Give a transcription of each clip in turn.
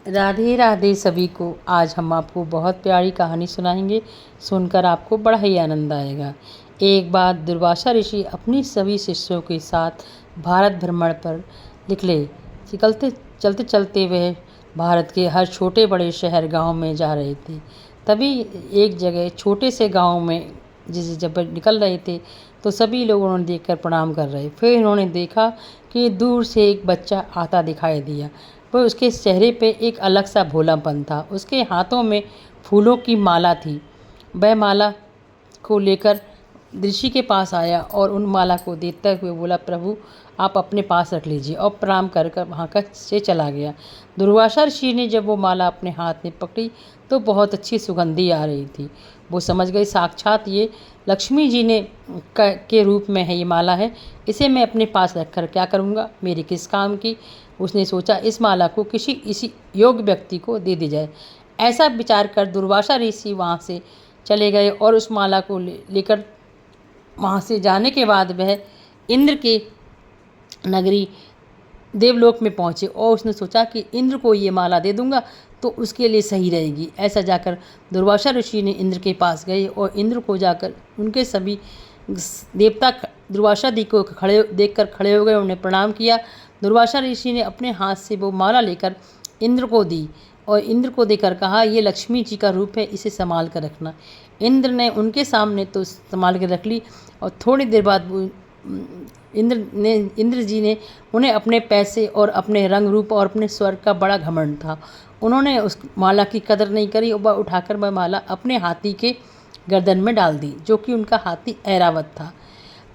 राधे राधे सभी को। आज हम आपको बहुत प्यारी कहानी सुनाएंगे। सुनकर आपको बड़ा ही आनंद आएगा। एक बार दुर्वासा ऋषि अपनी सभी शिष्यों के साथ भारत भ्रमण पर निकले। चलते चलते चलते वह भारत के हर छोटे बड़े शहर गांव में जा रहे थे। तभी एक जगह छोटे से गांव में जब निकल रहे थे तो सभी लोग उन्हें देखकर प्रणाम कर रहे। फिर उन्होंने देखा कि दूर से एक बच्चा आता दिखाई दिया। पर उसके चेहरे पे एक अलग सा भोलापन था। उसके हाथों में फूलों की माला थी। वह माला को लेकर ऋषि के पास आया और उन माला को देखते हुए बोला, प्रभु आप अपने पास रख लीजिए, और प्रणाम कर कर वहाँ का से चला गया। दुर्वासा ऋषि ने जब वो माला अपने हाथ में पकड़ी तो बहुत अच्छी सुगंधी आ रही थी। वो समझ गई साक्षात ये लक्ष्मी जी ने के रूप में है, ये माला है, इसे मैं अपने पास रखकर क्या करूँगा, मेरे किस काम की। उसने सोचा इस माला को इसी योग्य व्यक्ति को दे दी जाए। ऐसा विचार कर दुर्वासा ऋषि वहाँ से चले गए और उस माला को लेकर वहाँ से जाने के बाद वह इंद्र के नगरी देवलोक में पहुँचे और उसने सोचा कि इंद्र को ये माला दे दूंगा तो उसके लिए सही रहेगी। ऐसा जाकर दुर्वासा ऋषि ने इंद्र के पास गए और इंद्र को जाकर उनके सभी देवता दुर्वासा दी को देखकर खड़े हो गए, उन्हें प्रणाम किया। दुर्वासा ऋषि ने अपने हाथ से वो माला लेकर इंद्र को दी और इंद्र को देकर कहा, ये लक्ष्मी जी का रूप है, इसे संभाल कर रखना। इंद्र ने उनके सामने तो संभाल कर रख ली और थोड़ी देर बाद इंद्र जी ने उन्हें अपने पैसे और अपने रंग रूप और अपने स्वर्ग का बड़ा घमंड था। उन्होंने उस माला की कदर नहीं करी और उठाकर वह माला अपने हाथी के गर्दन में डाल दी, जो कि उनका हाथी ऐरावत था।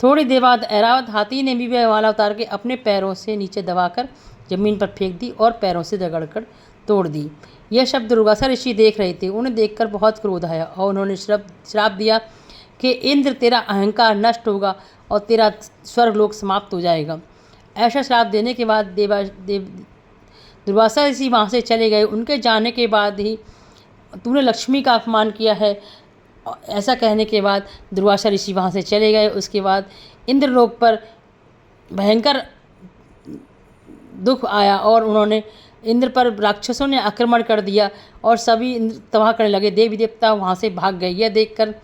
थोड़ी देर बाद ऐरावत हाथी ने भी वह माला उतार के अपने पैरों से नीचे दबाकर जमीन पर फेंक दी और पैरों से रगड़कर तोड़ दी। यह शब्द दुर्वासा ऋषि देख रहे थे। उन्हें देखकर बहुत क्रोध आया और उन्होंने श्राप दिया कि इंद्र तेरा अहंकार नष्ट होगा और तेरा स्वर्गलोक समाप्त हो जाएगा। ऐसा श्राप देने के बाद दुर्वासा ऋषि वहाँ से चले गए। उनके जाने के बाद ही तूने लक्ष्मी का अपमान किया है, ऐसा कहने के बाद दुर्वासा ऋषि वहाँ से चले गए। उसके बाद इंद्रलोक पर भयंकर दुख आया और उन्होंने इंद्र पर राक्षसों ने आक्रमण कर दिया और सभी इंद्र तबाह करने लगे। देवी देवता वहाँ से भाग गए। यह देखकर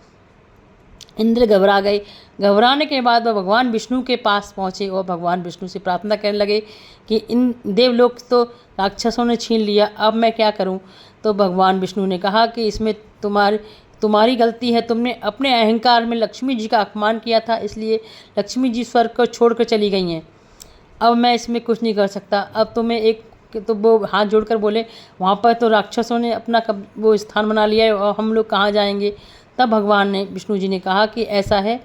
इंद्र घबरा गए। घबराने के बाद वह भगवान विष्णु के पास पहुँचे और भगवान विष्णु से प्रार्थना करने लगे कि इन देवलोक तो राक्षसों ने छीन लिया, अब मैं क्या करूं। तो भगवान विष्णु ने कहा कि इसमें तुम्हारी गलती है। तुमने अपने अहंकार में लक्ष्मी जी का अपमान किया था, इसलिए लक्ष्मी जी स्वर्ग को छोड़कर चली गई हैं। अब मैं इसमें कुछ नहीं कर सकता। अब तुम्हें तो वो हाथ जोड़कर बोले, वहाँ पर तो राक्षसों ने अपना वो स्थान बना लिया है और हम लोग कहाँ जाएंगे। तब भगवान ने विष्णु जी ने कहा कि ऐसा है,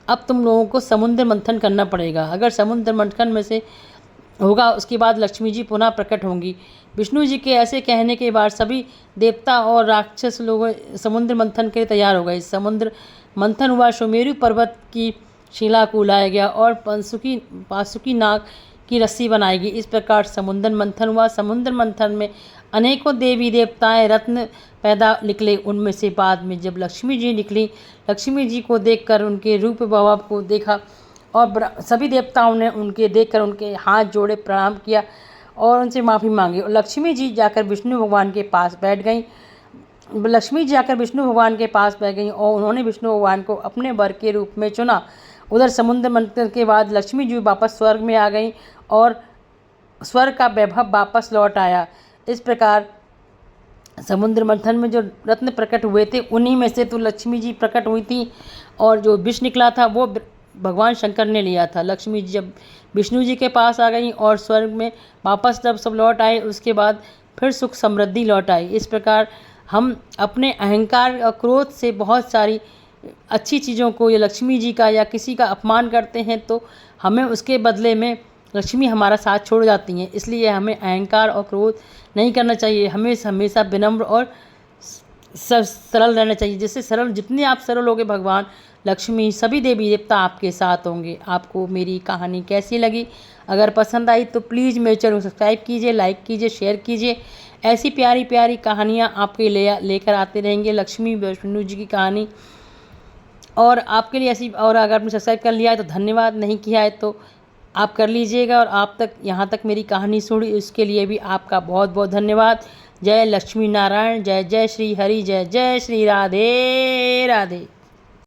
अब तुम लोगों को समुद्र मंथन करना पड़ेगा। अगर समुद्र मंथन में से होगा उसके बाद लक्ष्मी जी पुनः प्रकट होंगी। विष्णु जी के ऐसे कहने के बाद सभी देवता और राक्षस लोग समुद्र मंथन के लिए तैयार हो गए। समुद्र मंथन हुआ। सुमेरु पर्वत की शिला को लाया गया और पासुकी नाग की रस्सी बनाएगी। इस प्रकार समुद्र मंथन हुआ। समुद्र मंथन में अनेकों देवी देवताएं रत्न पैदा निकले। उनमें से बाद में जब लक्ष्मी जी निकली, लक्ष्मी जी को देखकर उनके रूप भाव को देखा और सभी देवताओं ने उनके देखकर उनके हाथ जोड़े, प्रणाम किया और उनसे माफ़ी मांगी। और लक्ष्मी जी जाकर विष्णु भगवान के पास बैठ गई। लक्ष्मी जी जाकर विष्णु भगवान के पास बैठ गई और उन्होंने विष्णु भगवान को अपने वर के रूप में चुना। उधर समुद्र मंथन के बाद लक्ष्मी जी वापस स्वर्ग में आ गई और स्वर्ग का वैभव वापस लौट आया। इस प्रकार समुद्र मंथन में जो रत्न प्रकट हुए थे उन्हीं में से तो लक्ष्मी जी प्रकट हुई थी और जो विष निकला था वो भगवान शंकर ने लिया था। लक्ष्मी जी जब विष्णु जी के पास आ गई और स्वर्ग में वापस जब सब लौट आए, उसके बाद फिर सुख समृद्धि लौट आई। इस प्रकार हम अपने अहंकार और क्रोध से बहुत सारी अच्छी चीज़ों को या लक्ष्मी जी का या किसी का अपमान करते हैं तो हमें उसके बदले में लक्ष्मी हमारा साथ छोड़ जाती हैं। इसलिए हमें अहंकार और क्रोध नहीं करना चाहिए। हमें हमेशा विनम्र और सरल रहना चाहिए। जिससे सरल जितने आप सरल होगे, भगवान लक्ष्मी सभी देवी देवता आपके साथ होंगे। आपको मेरी कहानी कैसी लगी? अगर पसंद आई तो प्लीज़ मेरे चैनल को सब्सक्राइब कीजिए, लाइक कीजिए, शेयर कीजिए। ऐसी प्यारी प्यारी कहानियाँ आपके लेकर आते रहेंगे। लक्ष्मी विष्णु जी की कहानी और आपके लिए ऐसी। और अगर आपने सब्सक्राइब कर लिया है तो धन्यवाद, नहीं किया है तो आप कर लीजिएगा। और आप तक यहाँ तक मेरी कहानी सुनी उसके लिए भी आपका बहुत बहुत धन्यवाद। जय लक्ष्मी नारायण, जय जय श्री हरि, जय जय श्री राधे राधे।